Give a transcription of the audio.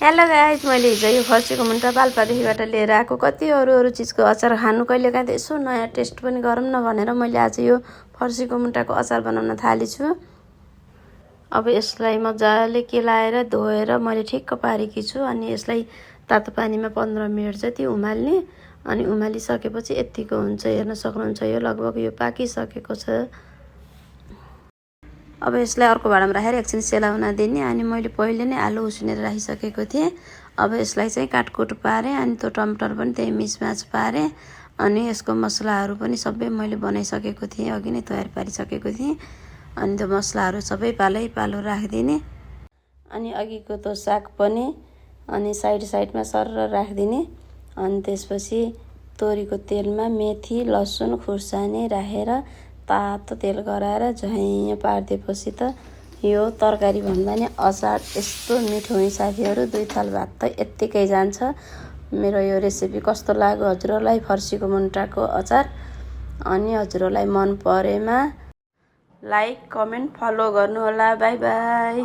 Hello guys, मैले हिजो यो फर्सीको मुन्टा पाल्पादेखिबाट लिएर आएको कति अरू चिजको अचार खानु कहिलेकाहीँ त यसो नयाँ टेस्ट पनि गरौँ न भनेर मैले आज यो फर्सीको मुन्टाको अचार बनाउन थालेछु। अब यसलाई मजाले केलाएर धोएर मैले ठिक्क पारेकी छु अनि यसलाई तातो पानीमा 15 मिनट जति उमाल्ने। अनि उमालिसकेपछि यतिको हुन्छ, हेर्न सक्नुहुन्छ यो लगभग यो पाकिसकेको छ। अब यसलाई अर्को भाँडामा राखेर एकछिन सेलाउन दिने। अनि मैले पहिले नै आलु उसिनेर राखिसकेको थिएँ। अब यसलाई चाहिँ काटकुट पारेँ अनि त्यो टमाटर पनि त्यही मिसम्याच पारेँ। अनि यसको मसलाहरू पनि सबै मैले बनाइसकेको थिएँ, अघि नै तयार पारिसकेको थिएँ। अनि त्यो मसलाहरू सबै पालो राखिदिने। अनि अघिको त्यो साग पनि अनि साइडमा सर राखिदिने। अनि त्यसपछि तोरीको तेलमा मेथी लसुन खुर्सानी राखेर तातो तेल गराएर झैँ पारिदिएपछि त यो तरकारी भन्दा नि अचार यस्तो मिठो हुन्छ साथीहरू। 2 थाल भात त यत्तिकै जान्छ। मेरो यो रेसिपी कस्तो लाग्यो हजुरहरूलाई फर्सीको मुन्टाको अचार? अनि हजुरहरूलाई मन परेमा लाइक कमेन्ट फलो गर्नुहोला। By by.